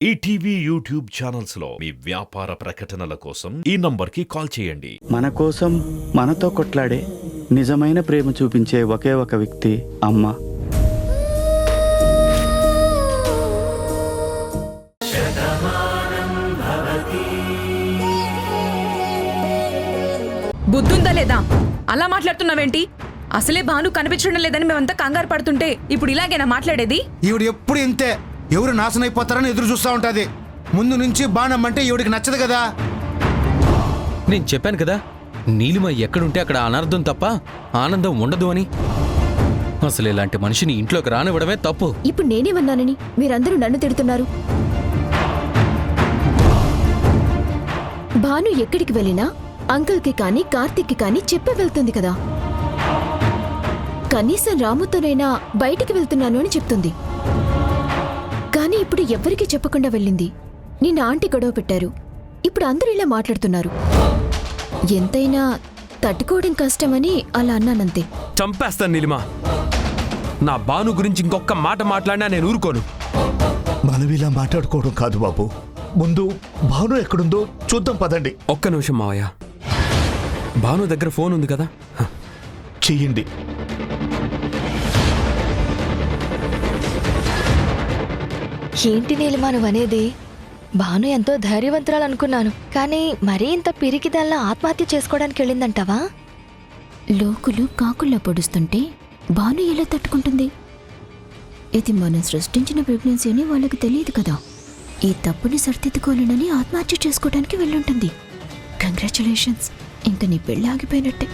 ETV YouTube channels లో మీ వ్యాపార ప్రకటనల కోసం ఈ నంబర్కి కాల్ చేయండి. మన కోసం మనతో కొట్లాడే నిజమైన ప్రేమ చూపించే ఒకే ఒక వ్యక్తి అమ్మ. బుద్ధుందా లేదా? అలా మాట్లాడుతున్నావేంటి? అసలే భాను కనిపించడం లేదని మేమంతా కంగారు పడుతుంటే ఇప్పుడు ఇలాగేనా మాట్లాడేది? ఈవిడ ఎప్పుడు ఇంతే, ఎవరు నాశనం అయిపోతారని ఎదురు చూస్తూ ఉంటుంది. ముందు నుంచి బాణమ్మంటే ఈవిడికి నచ్చదు కదా. నేను చెప్పాను కదా, నీలిమ ఎక్కడుంటే అక్కడ అనర్థం తప్ప ఆనందం ఉండదు అని. అసలు ఇలాంటి మనిషిని ఇంట్లోకి రానివ్వడమే తప్పు. ఇప్పుడు నేనేమన్నానని మీరందరూ నన్ను తిడుతున్నారు? భాను ఎక్కడికి వెళ్ళినా అంకుల్కి కానీ కార్తీక్కి కానీ చెప్పే వెళ్తుంది కదా. కనీసం రాముతోనైనా బయటికి వెళ్తున్నాను అని చెప్తుంది. కానీ ఇప్పుడు ఎవ్వరికీ చెప్పకుండా వెళ్ళింది. నిన్న ఆంటీ గొడవ పెట్టారు, ఇప్పుడు అందరూ ఇలా మాట్లాడుతున్నారు. ఎంతైనా తట్టుకోవడం కష్టమని అలా అన్నానంతే. చంపేస్తాను నీలిమ. నా భాను గురించి ఇంకొక మాట మాట్లాడినా నేను ఊరుకోను. మనం ఇలా మాట్లాడుకోవడం కాదు బాబు, ముందు భాను ఎక్కడుందో చూద్దాం పదండి. ఒక్క నిమిషం మావయ్య, భాను దగ్గర ఫోన్ ఉంది కదా, చెయ్యండి. ఏంటి నీలిమ నువ్వనేది? భాను ఎంతో ధైర్యవంతురాలు అనుకున్నాను, కానీ మరీ ఇంత పిరికిదల్లా ఆత్మహత్య చేసుకోవడానికి వెళ్ళిందంటావా? లోకులు కాకుల్లా పొడుస్తుంటే భాను ఎలా తట్టుకుంటుంది? ఇది మనం సృష్టించిన ప్రెగ్నెన్సీ అని వాళ్ళకి తెలియదు కదా. ఈ తప్పుని సరిదిద్దుకోలేనని ఆత్మహత్య చేసుకోవడానికి వెళ్ళుంటుంది. కంగ్రాచులేషన్స్, ఇంక నీ పెళ్ళి ఆగిపోయినట్టే.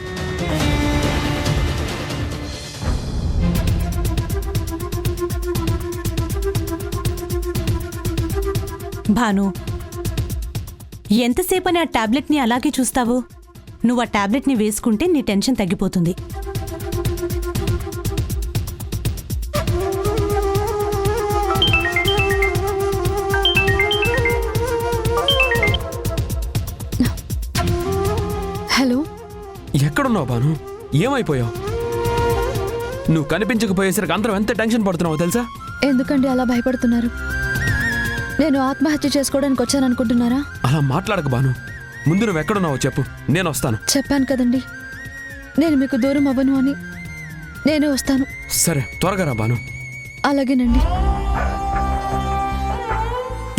భాను, ఎంతసేపని ఆ టాబ్లెట్ని అలాగే చూస్తావు? నువ్వు ఆ టాబ్లెట్ని వేసుకుంటే నీ టెన్షన్ తగ్గిపోతుంది. హలో, ఎక్కడున్నావు భాను? ఏమైపోయావు? నువ్వు కనిపించకపోయేసరికి అందరం ఎంత టెన్షన్ పడుతున్నావో తెలుసా? ఎందుకండి అలా భయపడుతున్నారు? నేను ఆత్మహత్య చేసుకోవడానికి వచ్చాననుకుంటున్నారా? అలా మాట్లాడక భాను. ముందు నువ్వు ఎక్కడున్నావో చెప్పు, నేను వస్తాను. చెప్పాను కదండి, నేను మీకు దూరం అవ్వను అని. నేనే వస్తాను. సరే, త్వరగా రా భాను. అలాగేనండి.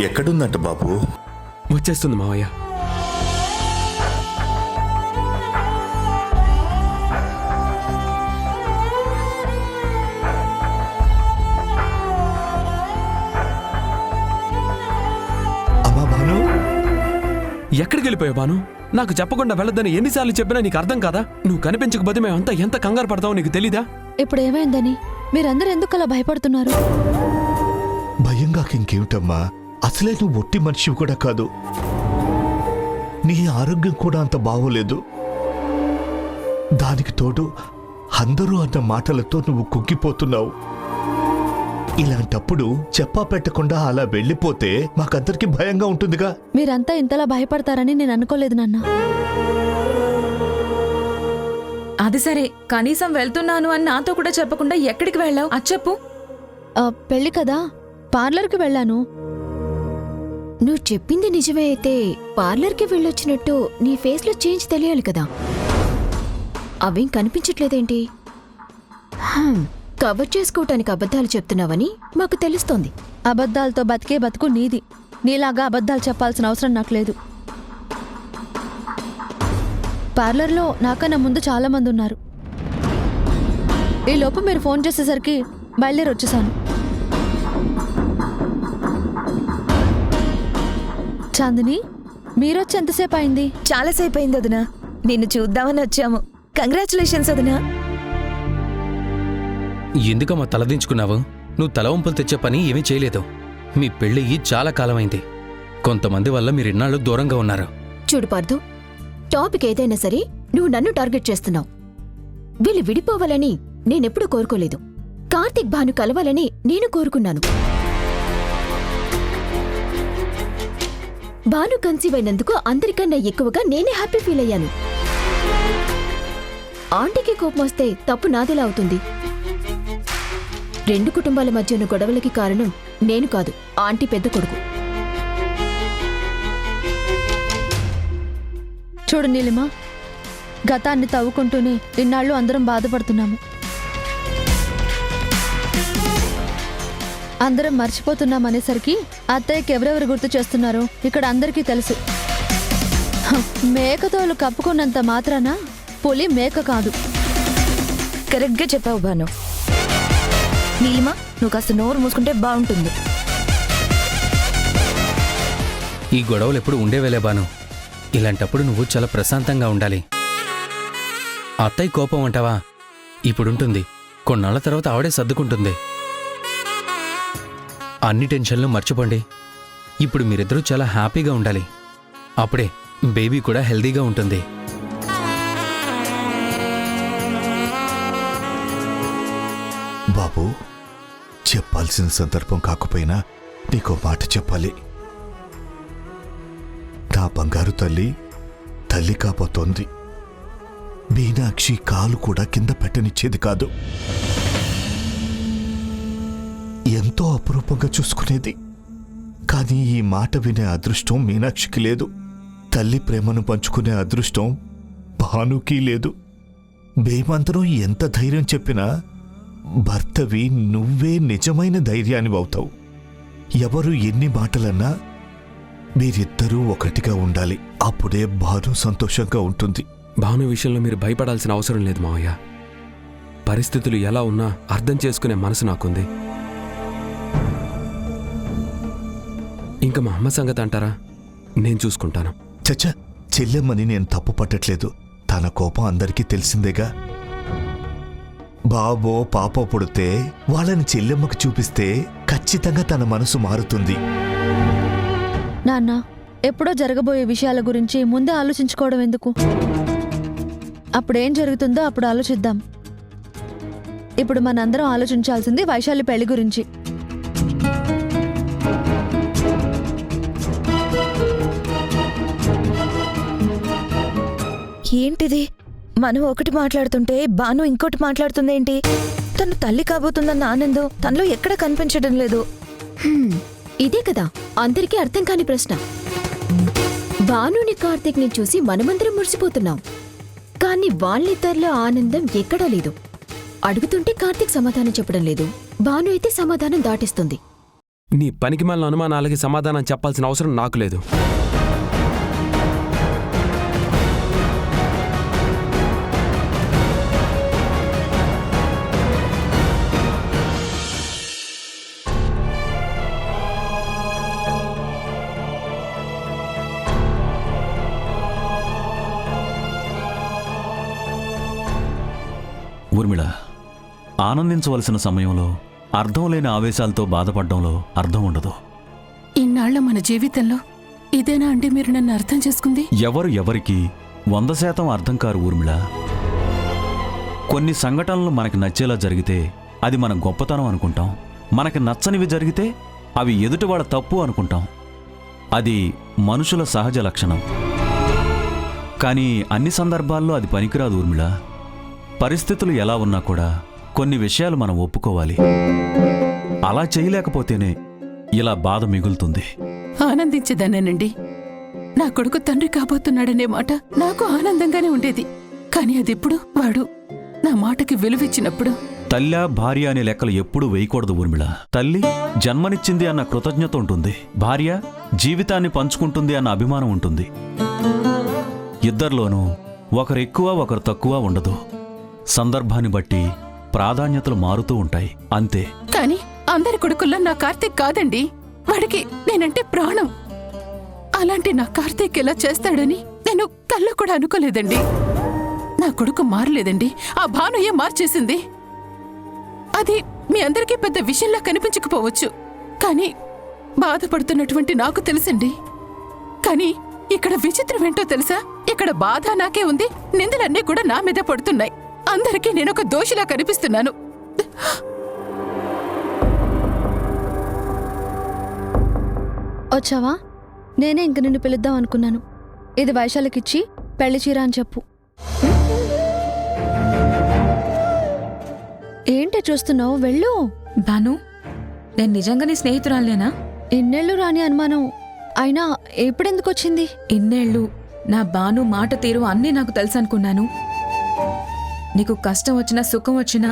ఎక్కడుందంట బాబు? వచ్చేస్తుంది మావయ్య. ఎక్కడికి వెళ్ళిపోయావు భాను? నాకు చెప్పకుండా వెళ్ళొద్దని ఎన్నిసార్లు చెప్పినా నీకు అర్థం కాదా? నువ్వు కనిపించకపోతే మేమంతా ఎంత కంగారు పడతావో నీకు తెలీదా? ఇప్పుడు ఏమైందని మీరందరూ ఎందుకు అలా భయపడుతున్నారు? భయంగా ఇంకేమిటమ్మా, అసలే నువ్వు ఒట్టి మనిషివి కూడా కాదు. నీ ఆరోగ్యం కూడా అంత బాగోలేదు. దానికి తోడు అందరూ అన్న మాటలతో నువ్వు కుక్కిపోతున్నావు. ఇలాంటప్పుడు చెప్పా పెట్టకుండా అలా వెళ్ళిపోతే మాకందరికి భయంగా ఉంటుందిగా. మీరంతా ఇంతలా భయపడతారని నేను అనుకోలేదు నాన్న. అది సరే, కనీసం వెళ్తున్నాను అని నాతో కూడా చెప్పకుండా ఎక్కడికి వెళ్ళావు? అది చెప్పు. పెళ్లి కదా, పార్లర్కి వెళ్ళాను. నువ్వు చెప్పింది నిజమే అయితే పార్లర్కి వెళ్ళొచ్చినట్టు నీ ఫేస్లో చేంజ్ తెలియాలి కదా. అవేం కనిపించట్లేదేంటి? కవర్ చేసుకోవటానికి అబద్ధాలు చెప్తున్నావని మాకు తెలుస్తోంది. అబద్ధాలతో బతికే బతుకు నీది. నీలాగా అబద్ధాలు చెప్పాల్సిన అవసరం నాకు లేదు. పార్లర్లో నాకన్నా ముందు చాలా మంది ఉన్నారు. ఈ లోపు మీరు ఫోన్ చేసేసరికి బయలుదేరి వచ్చేసాను. చాందిని, మీరొచ్చి ఎంతసేపు అయింది? చాలాసేపు అయింది వదినా. నిన్ను చూద్దామని వచ్చాము. కంగ్రాచులేషన్స్ వదినా. ఎందుకమ్మా తలదించుకున్నావు? నువ్వు తల వంపులు తెచ్చే పని ఏమీ చేయలేదు. మీ పెళ్ళయి చాలా కాలమైంది. కొంతమంది వల్ల మీరు ఇన్నాళ్ళు దూరంగా ఉన్నారు. చూడు పార్థు, టాపిక్ ఏదైనా సరే నువ్వు నన్ను టార్గెట్ చేస్తున్నావు. వీళ్ళు విడిపోవాలని నేనెప్పుడు కోరుకోలేదు. కార్తీక్ భాను కలవాలని నేను కోరుకున్నాను. భాను కన్సీవ్ అయినందుకు అందరికన్నా ఎక్కువగా నేనే హ్యాపీ ఫీల్ అయ్యాను. ఆంటీకి కోపం వస్తే తప్పు నాదెలా అవుతుంది? రెండు కుటుంబాల మధ్య ఉన్న గొడవలకి కారణం నేను కాదు, ఆంటీ పెద్ద కొడుకు. చూడు నీలిమ, గతాన్ని తవ్వుకుంటూనే ఇన్నాళ్ళు అందరం బాధపడుతున్నాము. అందరం మర్చిపోతున్నాం అనేసరికి అత్తయ్యకి ఎవరెవరు గుర్తు చేస్తున్నారో ఇక్కడ అందరికీ తెలుసు. మేకతోలు కప్పుకున్నంత మాత్రాన పులి మేక కాదు. కరెక్ట్గా చెప్పావు భాను. నీలిమా, నువ్వు కాస్త నోరు మూసుకుంటే బాగుంటుంది. ఈ గొడవలు ఎప్పుడు ఉండేవేలే బాను. ఇలాంటప్పుడు నువ్వు చాలా ప్రశాంతంగా ఉండాలి. అత్తయ్య కోపం అంటావా? ఇప్పుడుంటుంది, కొన్నాళ్ళ తర్వాత ఆవిడే సర్దుకుంటుంది. అన్ని టెన్షన్లు మర్చిపోండి. ఇప్పుడు మీరిద్దరూ చాలా హ్యాపీగా ఉండాలి. అప్పుడే బేబీ కూడా హెల్దీగా ఉంటుంది. బాబు, చెప్పాల్సిన సందర్భం కాకపోయినా నీకో మాట చెప్పాలి. నా బంగారు తల్లి తల్లి కాబోతోంది. మీనాక్షి కాలు కూడా కింద పెట్టనిచ్చేది కాదు. ఎంతో అపురూపంగా చూసుకునేది. కానీ ఈ మాట వినే అదృష్టం మీనాక్షికి లేదు. తల్లి ప్రేమను పంచుకునే అదృష్టం భానుకి లేదు. మేమందరం ఎంత ధైర్యం చెప్పినా భర్తవి నువ్వే నిజమైన ధైర్యానివవుతావు. ఎవరు ఎన్ని మాటలన్నా మీరిద్దరూ ఒకటిగా ఉండాలి. అప్పుడే భాను సంతోషంగా ఉంటుంది. భాను విషయంలో మీరు భయపడాల్సిన అవసరం లేదు మావయ్య. పరిస్థితులు ఎలా ఉన్నా అర్థం చేసుకునే మనసు నాకుంది. ఇంకా మా అమ్మ సంగతి అంటారా? నేను చూసుకుంటాను. చచ్చా, చెల్లెమ్మని నేను తప్పు పట్టట్లేదు. తన కోపం అందరికీ తెలిసిందేగా. బాబో పాప పుడితే వాళ్ళని చెల్లెమ్మకు చూపిస్తే ఖచ్చితంగా తన మనసు మారుతుంది. నాన్న, ఎప్పుడో జరగబోయే విషయాల గురించి ముందే ఆలోచించుకోవడం ఎందుకు? అప్పుడేం జరుగుతుందో అప్పుడు ఆలోచిద్దాం. ఇప్పుడు మనందరం ఆలోచించాల్సింది వైశాలి పెళ్లి గురించి. ఏంటిది? మనం ఒకటి మాట్లాడుతుంటే భాను ఇంకోటి మాట్లాడుతుందేంటి? తను తల్లి కాబోతుందన్న ఆనందం తనలో ఎక్కడ కనిపించడం లేదు. ఇదే కదా అందరికీ అర్థం కాని ప్రశ్న. భానుని కార్తీక్ని చూసి మనమందరం మురిసిపోతున్నాం, కానీ వాళ్ళిద్దరిలో ఆనందం ఎక్కడా లేదు. అడుగుతుంటే కార్తీక్ సమాధానం చెప్పడం లేదు, భాను అయితే సమాధానం దాటిస్తుంది. నీ పనికిమాలిన అనుమానాలకి సమాధానం చెప్పాల్సిన అవసరం నాకు లేదు. ఊర్మిళ, ఆనందించవలసిన సమయంలో అర్థం లేని ఆవేశాలతో బాధపడడంలో అర్థం ఉండదు. ఇన్నాళ్ల మన జీవితంలో ఇదేనా అండి మీరు నన్ను అర్థం చేసుకుంది? ఎవరు ఎవరికి 100% అర్థం కారు ఊర్మిళ. కొన్ని సంఘటనలు మనకి నచ్చేలా జరిగితే అది మన గొప్పతనం అనుకుంటాం. మనకి నచ్చనివి జరిగితే అవి ఎదుటివాళ్ళ తప్పు అనుకుంటాం. అది మనుషుల సహజ లక్షణం. కానీ అన్ని సందర్భాల్లో అది పనికిరాదు ఊర్మిళ. పరిస్థితులు ఎలా ఉన్నా కూడా కొన్ని విషయాలు మనం ఒప్పుకోవాలి. అలా చేయలేకపోతేనే ఇలా బాధ మిగులుతుంది. ఆనందించేదాన్నేనండి. నా కొడుకు తండ్రి కాబోతున్నాడనే మాట నాకు ఆనందంగానే ఉండేది. కానీ అదిప్పుడు వాడు నా మాటకి విలువిచ్చినప్పుడు. తల్లి భార్య అనే లెక్కలు ఎప్పుడూ వేయకూడదు ఊర్మిళ. తల్లి జన్మనిచ్చింది అన్న కృతజ్ఞత ఉంటుంది. భార్య జీవితాన్ని పంచుకుంటుంది అన్న అభిమానం ఉంటుంది. ఇద్దరిలోనూ ఒకరు ఎక్కువ ఒకరు తక్కువ ఉండదు. సందర్భాన్ని బట్టి ప్రాధాన్యతలు మారుతూ ఉంటాయి, అంతే. కానీ అందరి కొడుకుల్లో నా కార్తీక్ కాదండి. వాడికి నేనంటే ప్రాణం. అలాంటి నా కార్తీక్ ఎలా చేస్తాడని నేను కల్లో కూడా అనుకోలేదండి. నా కొడుకు మారలేదండి, ఆ భానుయే మార్చేసింది. అది మీ అందరికీ పెద్ద విషయంలా కనిపించకపోవచ్చు, కానీ బాధపడుతున్నటువంటి నాకు తెలుసండి. కానీ ఇక్కడ విచిత్రం ఏంటో తెలుసా? ఇక్కడ బాధ నాకే ఉంది, నిందలన్నీ కూడా నా మీద పడుతున్నాయి. అందరికీ నేనొక దోషిలా కనిపిస్తున్నాను. వచ్చావా? నేనే ఇంక నిన్ను పిలుద్దాం అనుకున్నాను. ఇది వైశాలికిచ్చి పెళ్లి చీర అని చెప్పు. ఏంటి చూస్తున్నావు? వెళ్ళు. భాను, నేను నిజంగా నీ స్నేహితురాలేనా? ఇన్నేళ్ళు రాని అనుమానం అయినా ఇప్పుడెందుకు వచ్చింది? ఇన్నేళ్ళు నా బాను మాట తీరు అన్నీ నాకు తెలుసు అనుకున్నాను. నీకు కష్టం వచ్చినా సుఖం వచ్చినా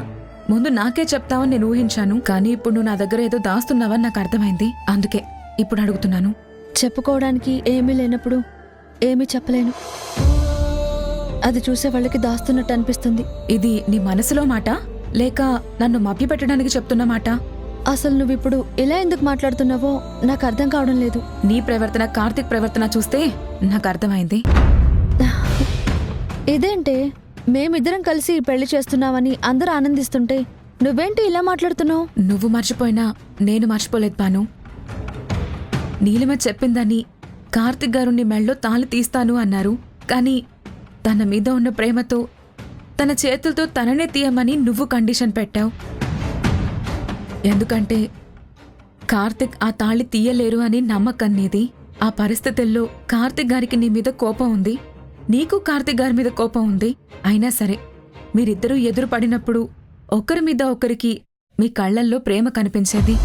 ముందు నాకే చెప్తావని నేను ఊహించాను. కానీ ఇప్పుడు నువ్వు నా దగ్గర ఏదో దాస్తున్నావని నాకు అర్థమైంది. అందుకే ఇప్పుడు అడుగుతున్నాను. చెప్పుకోవడానికి ఏమీ లేనప్పుడు ఏమీ చెప్పలేను. అది చూసే వాళ్ళకి దాస్తున్నట్టు అనిపిస్తుంది. ఇది నీ మనసులో మాట లేక నన్ను మభ్యపెట్టడానికి చెప్తున్న మాట? అసలు నువ్విప్పుడు ఇలా ఎందుకు మాట్లాడుతున్నావో నాకు అర్థం కావడం లేదు. నీ ప్రవర్తన కార్తిక్ ప్రవర్తన చూస్తే నాకు అర్థమైంది. ఇదేంటే మేమిద్దరం కలిసి ఈ పెళ్లి చేస్తున్నామని అందరూ ఆనందిస్తుంటే నువ్వేంటి ఇలా మాట్లాడుతున్నావు? నువ్వు మర్చిపోయినా నేను మర్చిపోలేదు బాను. నీలిమ చెప్పిందని కార్తిక్ గారు నీ మెళ్ళో తాళి తీస్తాను అన్నారు. కానీ తన మీద ఉన్న ప్రేమతో తన చేతులతో తననే తీయమని నువ్వు కండిషన్ పెట్టావు. ఎందుకంటే కార్తిక్ ఆ తాళి తీయలేరు అని నమ్మకం నీది. ఆ పరిస్థితుల్లో కార్తిక్ గారికి నీ మీద కోపం ఉంది, నీకు కార్తిక్ గారి మీద కోపం ఉంది. అయినా సరే మీరిద్దరూ ఎదురు పడినప్పుడు ఒకరి మీద ఒకరికి మీ కళ్ళల్లో ప్రేమ కనిపించేది.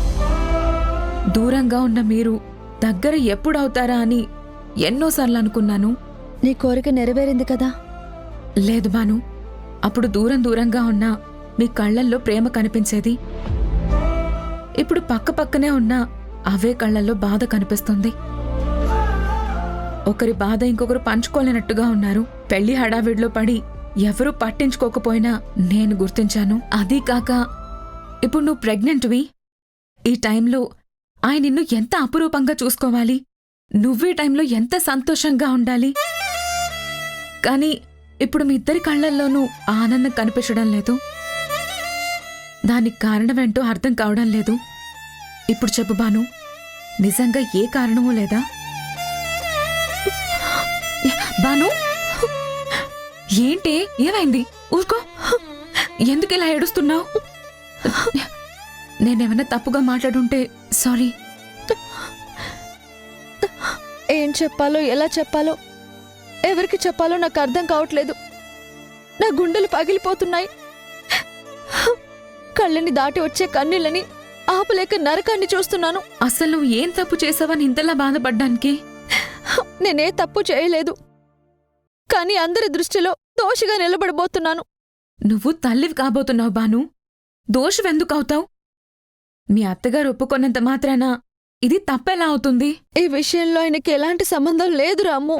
దూరంగా ఉన్న మీరు దగ్గర ఎప్పుడవుతారా అని ఎన్నోసార్లు అనుకున్నాను. నీ కోరిక నెరవేరింది కదా? లేదు బాను, అప్పుడు దూరం దూరంగా ఉన్నా మీ కళ్ళల్లో ప్రేమ కనిపించేది. ఇప్పుడు పక్క పక్కనే ఉన్నా అవే కళ్ళల్లో బాధ కనిపిస్తుంది. ఒకరి బాధ ఇంకొకరు పంచుకోలేనట్టుగా ఉన్నారు. పెళ్లి హడావిడిలో పడి ఎవరూ పట్టించుకోకపోయినా నేను గుర్తించాను. అదీ కాక ఇప్పుడు నువ్వు ప్రెగ్నెంట్వి. ఈ టైంలో ఆయన నిన్ను ఎంత అపురూపంగా చూసుకోవాలి, నువ్వే టైంలో ఎంత సంతోషంగా ఉండాలి. కానీ ఇప్పుడు మీ ఇద్దరి కళ్ళల్లోనూ ఆనందం కనిపించడం లేదు. దానికి కారణమేంటో అర్థం కావడం లేదు. ఇప్పుడు చెప్పు బాను, నిజంగా ఏ కారణమూ లేదా? బాను, ఏంటి, ఏమైంది? ఊరుకో, ఎందుకు ఇలా ఏడుస్తున్నావు? నేనేమన్నా తప్పుగా మాట్లాడుంటే సారీ. ఏం చెప్పాలో ఎలా చెప్పాలో ఎవరికి చెప్పాలో నాకు అర్థం కావట్లేదు. నా గుండెలు పగిలిపోతున్నాయి. కళ్ళని దాటి వచ్చే కన్నీళ్ళని ఆపలేక నరకాన్ని చూస్తున్నాను. అసలు నువ్వు ఏం తప్పు చేసావని ఇంతలా బాధపడ్డానికి? నేనే తప్పు చేయలేదు, కానీ అందరి దృష్టిలో దోషిగా నిలబడబోతున్నాను. నువ్వు తల్లివి కాబోతున్నావు బాను, దోషివెందుకవుతావు? మీ అత్తగారు ఒప్పుకున్నంత మాత్రాన ఇది తప్పెలా అవుతుంది? ఈ విషయంలో ఆయనకి ఎలాంటి సంబంధం లేదు రాము.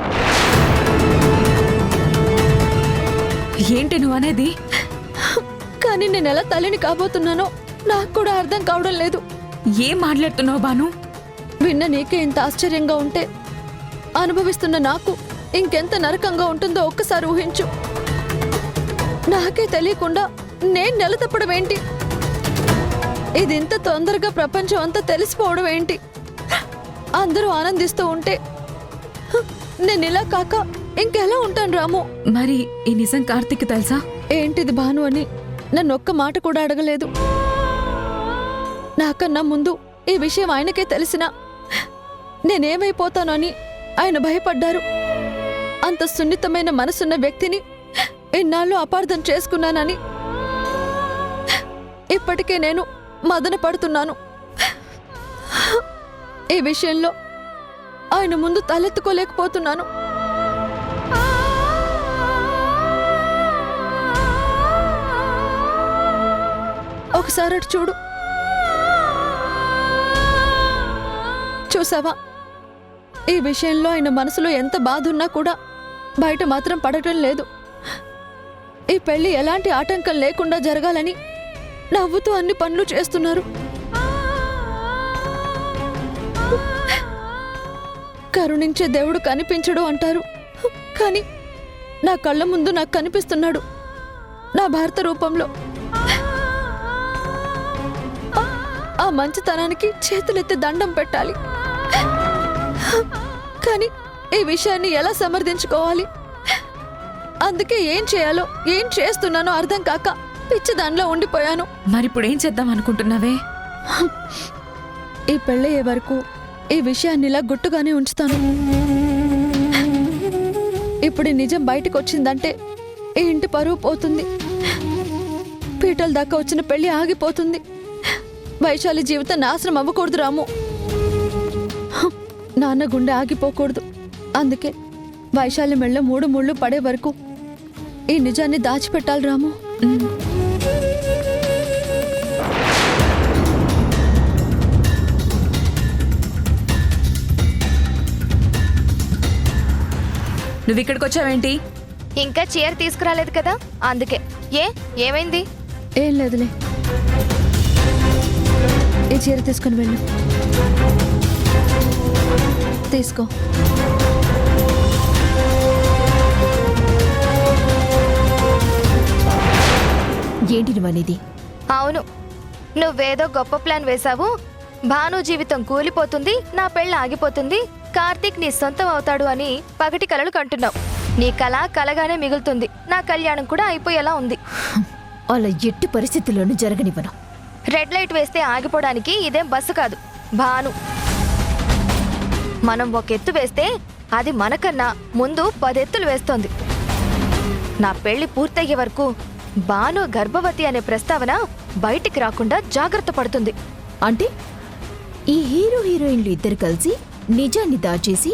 ఏంటి నువ్వనేది? కానీ నేనెలా తల్లిని కాబోతున్నానో నాకు కూడా అర్థం కావడం లేదు. ఏం మాట్లాడుతున్నావు బాను? విన్న నీకే ఇంత ఆశ్చర్యంగా ఉంటే అనుభవిస్తున్న నాకు ఇంకెంత నరకంగా ఉంటుందో ఒక్కసారి ఊహించు. నాకే తెలియకుండా నేను నెల తప్పడం ఏంటి? ఇది ఇంత తొందరగా ప్రపంచం అంతా తెలిసిపోవడం ఏంటి? అందరూ ఆనందిస్తూ ఉంటే నేను ఇలా కాక ఇంకెలా ఉంటాను రాము? మరి ఈ నిజం కార్తిక్ తెలుసా? ఏంటిది భాను అని నన్ను ఒక్క మాట కూడా అడగలేదు. నాకన్నా ముందు ఈ విషయం ఆయనకే తెలిసినా నేనేమైపోతాను అని ఆయన భయపడ్డారు. అంత సున్నితమైన మనసున్న వ్యక్తిని ఇన్నాళ్ళు అపార్థం చేసుకున్నానని ఇప్పటికే నేను మదన పడుతున్నాను. ఈ విషయంలో ఆయన ముందు తలెత్తుకోలేకపోతున్నాను. ఒకసారి అటు చూడు. చూసావా, ఈ విషయంలో ఆయన మనసులో ఎంత బాధ ఉన్నా కూడా బయట మాత్రం పడటం లేదు. ఈ పెళ్లి ఎలాంటి ఆటంకం లేకుండా జరగాలని నవ్వుతూ అన్ని పనులు చేస్తున్నారు. కరుణించే దేవుడు కనిపించడు అంటారు, కానీ నా కళ్ళ ముందు నాకు కనిపిస్తున్నాడు నా భర్త రూపంలో. ఆ మంచితనానికి చేతులెత్తి దండం పెట్టాలి. కానీ ఈ విషయాన్ని ఎలా సమర్థించుకోవాలి? అందుకే ఏం చేయాలో ఏం చేస్తున్నానో అర్థం కాక పిచ్చి దానిలో ఉండిపోయాను. మరిప్పుడేం చేద్దాం అనుకుంటున్నావే? ఈ పెళ్ళయ్యే వరకు ఈ విషయాన్ని ఇలా గుట్టుగానే ఉంచుతాను. ఇప్పుడు ఈ నిజం బయటకు వచ్చిందంటే ఈ ఇంటి పరువు పోతుంది. పీటల దాకా వచ్చిన పెళ్లి ఆగిపోతుంది. వైశాలి జీవితం నాశనం అవ్వకూడదు రాము. నాన్న గుండె ఆగిపోకూడదు. అందుకే వైశాలి మెళ్ళ 3 ముళ్ళు పడే వరకు ఈ నిజాన్ని దాచిపెట్టాలి రాము. నువ్వు ఇక్కడికి వచ్చావేంటి? ఇంకా చీర తీసుకురాలేదు కదా, అందుకే. ఏమైంది? ఏం లేదులే, ఈ చీర తీసుకుని వెళ్ళు. తీసుకో. ఏంటి నువ్వనేది? అవును, నువ్వేదో గొప్ప ప్లాన్ వేశావు. భాను జీవితం కూలిపోతుంది, నా పెళ్ళ ఆగిపోతుంది, కార్తీక్ నీ సొంతం అవుతాడు అని పగటి కలలు కంటున్నావు. నీ కళ కలగానే మిగులుతుంది, నా కళ్యాణం కూడా అయిపోయేలా ఉంది. అలా ఎట్టి పరిస్థితుల్లోనూ జరగనివ్వను. రెడ్ లైట్ వేస్తే ఆగిపోవడానికి ఇదేం బస్సు కాదు, భాను. మనం ఒక ఎత్తు వేస్తే అది మనకన్నా ముందు 10 ఎత్తులు వేస్తోంది. నా పెళ్లి పూర్తయ్యే వరకు భాను గర్భవతి అనే ప్రస్తావన బయటికి రాకుండా జాగ్రత్త పడుతుంది. అంటే ఈ హీరో హీరోయిన్లు ఇద్దరు కలిసి నిజాన్ని దాచేసి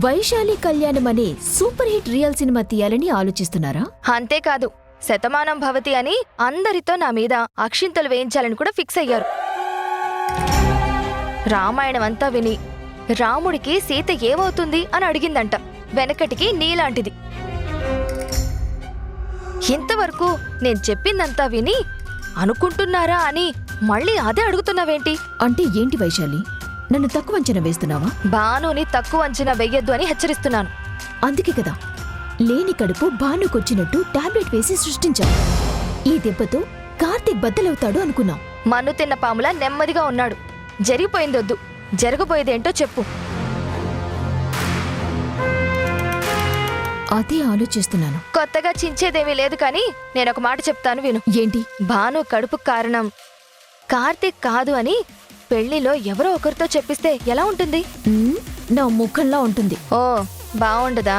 వైశాలి కళ్యాణం అనే సూపర్ హిట్ రియల్ సినిమా తీయాలని ఆలోచిస్తున్నారా? అంతేకాదు, శతమానం భవతి అని అందరితో నా మీద అక్షింతలు వేయించాలని కూడా ఫిక్స్ అయ్యారు. రామాయణం అంతా విని రాముడికి సీత ఏమవుతుంది అని అడిగిందంట. వెనకటికి నీలాంటిది. ఇంతవరకు నేను చెప్పిందంతా విని అనుకుంటున్నారా అని మళ్ళీ అదే అడుగుతున్నావేంటి? అంటే ఏంటి వైశాలి, నన్ను తక్కువ అంచనా వేస్తున్నావా? భానుని తక్కువ అంచనా వెయ్యొద్దు అని హెచ్చరిస్తున్నాను. అందుకే కదా లేని కడుపు భానుకొచ్చినట్టు టాబ్లెట్ వేసి సృష్టించావు. ఈ దెబ్బతో కార్తీక్ బద్దలవుతాడు అనుకున్నాం. మన్ను తిన్న పాములా నెమ్మదిగా ఉన్నాడు. జరిగిపోయిందొద్దు, జరగబోయేదేంటో చెప్పు. అదే ఆలోచిస్తున్నాను. కొత్తగా చించేదేమీ లేదు, కానీ నేనొక మాట చెప్తాను విను. ఏంటి? భాను కడుపు కారణం కార్తీక్ కాదు అని పెళ్లిలో ఎవరో ఒకరితో చెప్పిస్తే ఎలా ఉంటుంది? నా ముఖంలా ఉంటుంది. ఓ, బావుండదా?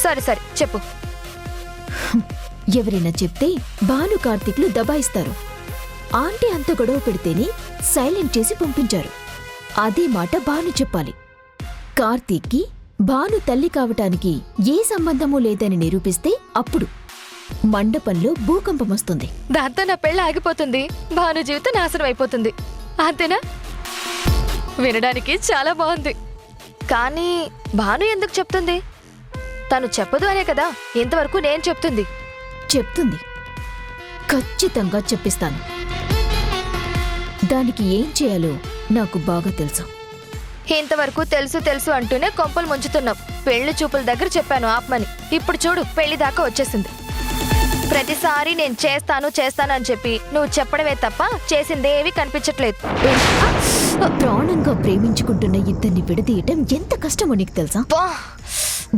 సరే సరే చెప్పు. ఎవరైనా చెప్తే భాను కార్తీక్లు దబాయిస్తారు. ఆంటీ అంత గొడవ పెడితేనే సైలెంట్ చేసి పంపించారు. అదే మాట భాను చెప్పాలి. కార్తీక్కి భాను తల్లి కావటానికి ఏ సంబంధమూ లేదని నిరూపిస్తే అప్పుడు మండపంలో భూకంపం వస్తుంది. దాంతో నా పెళ్ళి ఆగిపోతుంది, భాను జీవితం నాశనం అయిపోతుంది. అంతేనా? వినడానికి చాలా బాగుంది. కానీ భాను ఎందుకు చెప్తుంది? తను చెప్పదు అనే కదా ఇంతవరకు నేను చెప్తుంది. చెప్తుంది, ఖచ్చితంగా చెప్పిస్తాను. దానికి ఏం చేయాలో నాకు బాగా తెలుసు. ఇంతవరకు తెలుసు తెలుసు అంటూనే కొంపలు ముంచుతున్నావు. పెళ్లి చూపుల దగ్గర చెప్పాను ఆపమని, ఇప్పుడు చూడు పెళ్లి దాకా వచ్చేసింది. ప్రతిసారి నేను చేస్తాను చేస్తాను అని చెప్పి నువ్వు చెప్పడమే తప్ప చేసిందేవి కనిపించట్లేదు. ప్రాణంగా ప్రేమించుకుంటున్న ఇద్దరిని విడదీయటం ఎంత కష్టమో నీకు తెలుసా?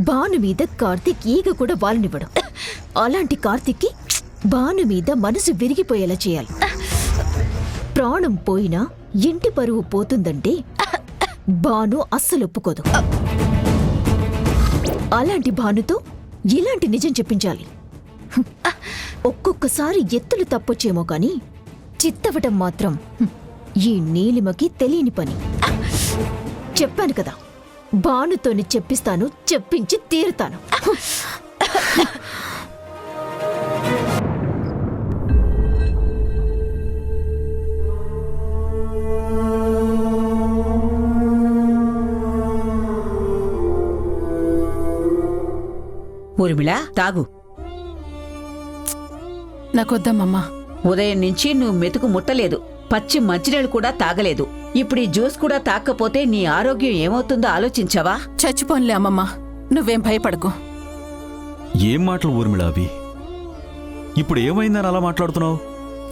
భాను మీద కార్తీక్ ఈగ కూడా వాలనివ్వడు. అలాంటి కార్తీక్కి భాను మీద మనసు విరిగిపోయేలా చేయాలి. ప్రాణం పోయినా ఇంటి పరువు పోతుందంటే భాను అస్సలు ఒప్పుకోదు. అలాంటి భానుతో ఇలాంటి నిజం చెప్పించాలి. ఒక్కొక్కసారి ఎత్తులు తప్పొచ్చేమో కాని చిత్తవటం మాత్రం ఈ నీలిమకి తెలియని పని. చెప్పాను కదా, భానుతోని చెప్పిస్తాను, చెప్పించి తీరుతాను. ఊర్మిళ, తాగు. నాకొద్దమ్మమ్మా. ఉదయం నుంచి నువ్వు మెతుకు ముట్టలేదు, పచ్చి మంచినీళ్ళు కూడా తాగలేదు. ఇప్పుడు ఈ జ్యూస్ కూడా తాక్కపోతే నీ ఆరోగ్యం ఏమవుతుందో ఆలోచించావా? చచ్చిపోన్లే అమ్మమ్మా, నువ్వేం భయపడకు. ఏం మాటలు ఊర్మిళ అవి? ఇప్పుడు ఏమైందని అలా మాట్లాడుతున్నావు?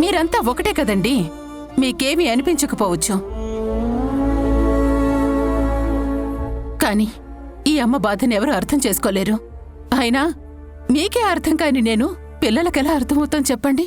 మీరంతా ఒకటే కదండి, మీకేమీ అనిపించకపోవచ్చు. కాని ఈ అమ్మ బాధని ఎవరు అర్థం చేసుకోలేరు. అయినా మీకే అర్థం కాని నేను పిల్లలకెలా అర్థమవుతాను చెప్పండి?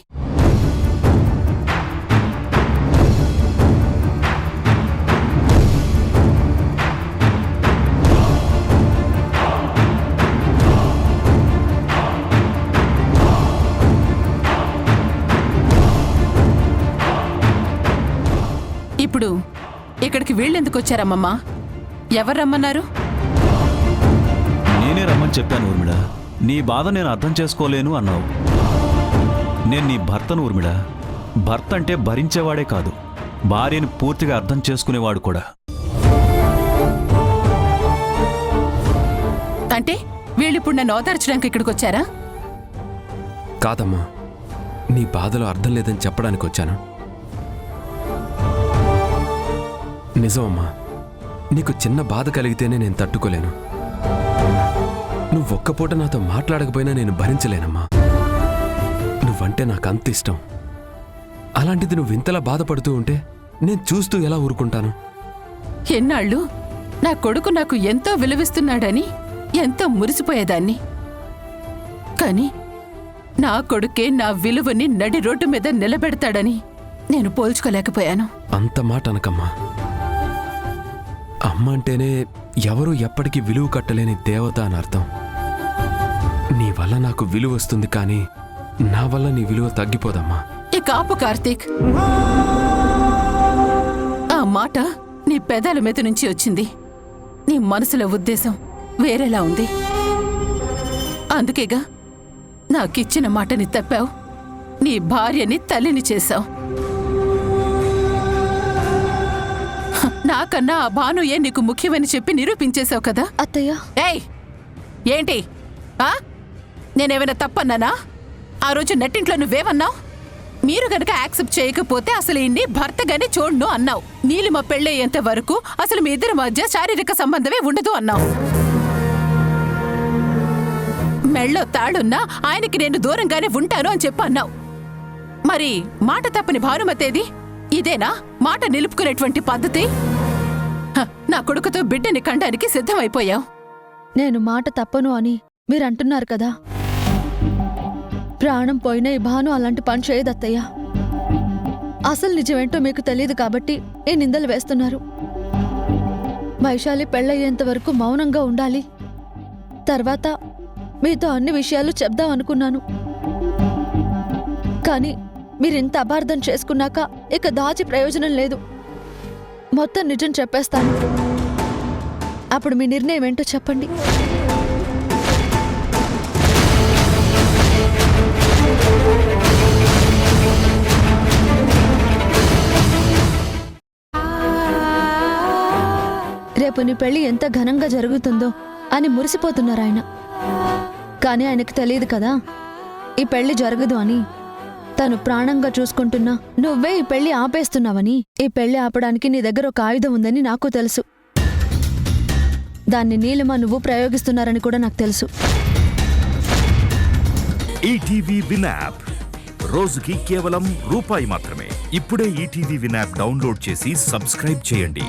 ఇప్పుడు ఇక్కడికి వీళ్ళెందుకు వచ్చారమ్మమ్మా? ఎవరు రమ్మన్నారు? నేనే రమ్మని చెప్పాను ఊర్మిళ. నీ బాధ నేను అర్థం చేసుకోలేను అన్నావు. నేను నీ భర్తను ఊర్మిళ. భర్త అంటే భరించేవాడే కాదు, భార్యని పూర్తిగా అర్థం చేసుకునేవాడు కూడా. అంటే వీళ్ళిప్పుడు నన్ను ఓదార్చడానికి ఇక్కడికి వచ్చారా? కాదమ్మా, నీ బాధలో అర్థం లేదని చెప్పడానికి వచ్చాను. నిజమమ్మా, నీకు చిన్న బాధ కలిగితేనే నేను తట్టుకోలేను. నువ్వొక్క పూట నాతో మాట్లాడకపోయినా నేను భరించలేనమ్మా. నువ్వంటే నాకు అంత ఇష్టం. అలాంటిది నువ్వు ఇంతలా బాధపడుతూ ఉంటే నేను చూస్తూ ఎలా ఊరుకుంటాను? ఎన్నాళ్ళు నా కొడుకు నాకు ఎంతో విలువిస్తున్నాడని ఎంతో మురిసిపోయేదాన్ని. కాని నా కొడుకే నా విలువని నడి రోడ్డు మీద నిలబెడతాడని నేను పోల్చుకోలేకపోయాను. అంత మాట అనకమ్మా. అమ్మ అంటేనే ఎవరూ ఎప్పటికీ విలువ కట్టలేని దేవత అని అర్థం. నీ వల్ల నాకు విలువ వస్తుంది, కానీ నా వల్ల నీ విలువ తగ్గిపోదమ్మా. ఇక ఆపు కార్తీక్. ఆ మాట నీ పెదాల మీద నుంచి వచ్చింది. నీ మనసులో ఉద్దేశం వేరేలా ఉంది. అందుకేగా నాకిచ్చిన మాటని తప్పావు. నీ భార్యని తల్లిని చేశావు. నాకన్నా ఆ భానుయే నీకు ముఖ్యమని చెప్పి నిరూపించేశావు కదా అత్తయ్య. ఏయ్, ఏంటి? నేనేమైనా తప్పన్నానా? ఆ రోజు నెట్టింట్లో నువ్వేమన్నావు? మీరు గనక యాక్సెప్ట్ చేయకపోతే అసలు ఇన్ని భర్తగానే చూడను అన్నావు. నీలిమ పెళ్ళయ్యేంత వరకు అసలు మీ ఇద్దరి మధ్య శారీరక సంబంధమే ఉండదు అన్నావు. మెళ్ళో తాడున్నా ఆయనకి నేను దూరంగానే ఉంటాను అని చెప్పి అన్నావు. మరి మాట తప్పని భానుమతేది? ఇదేనా మాట నిలుపుకునేటువంటి పద్ధతి? నా కొడుకుతో బిడ్డని కండానికి సిద్ధమైపోయావు. నేను మాట తప్పను అని మీరంటున్నారు కదా. ప్రాణం పోయినా ఈ భాను అలాంటి పని చేయదత్తయ్య. అసలు నిజమేంటో మీకు తెలియదు కాబట్టి ఈ నిందలు వేస్తున్నారు. వైశాలి పెళ్ళయ్యేంత వరకు మౌనంగా ఉండాలి. తర్వాత మీతో అన్ని విషయాలు చెప్దాం అనుకున్నాను. కానీ మీరింత అపార్థం చేసుకున్నాక ఇక దాచి ప్రయోజనం లేదు. మొత్తం నిజం చెప్పేస్తాను. అప్పుడు మీ నిర్ణయం ఏంటో చెప్పండి. రేపు నీ పెళ్లి ఎంత ఘనంగా జరుగుతుందో అని మురిసిపోతున్నారు ఆయన. కానీ ఆయనకు తెలియదు కదా ఈ పెళ్లి జరగదు అని. తను ప్రాణంగా చూసుకుంటున్నా నువ్వే ఈ పెళ్లి ఆపేస్తున్నావని. ఈ పెళ్లి ఆపడానికి నీ దగ్గర ఒక ఆయుధం ఉందని నాకు తెలుసు. దాన్ని నీలిమ నువ్వు ప్రయోగిస్తున్నారని కూడా నాకు తెలుసు. ఈటీవీ విన్ యాప్ రోజుకి కేవలం రూపాయి మాత్రమే. ఇప్పుడే ఈటీవీ విన్ యాప్ డౌన్లోడ్ చేసి సబ్స్క్రైబ్ చేయండి.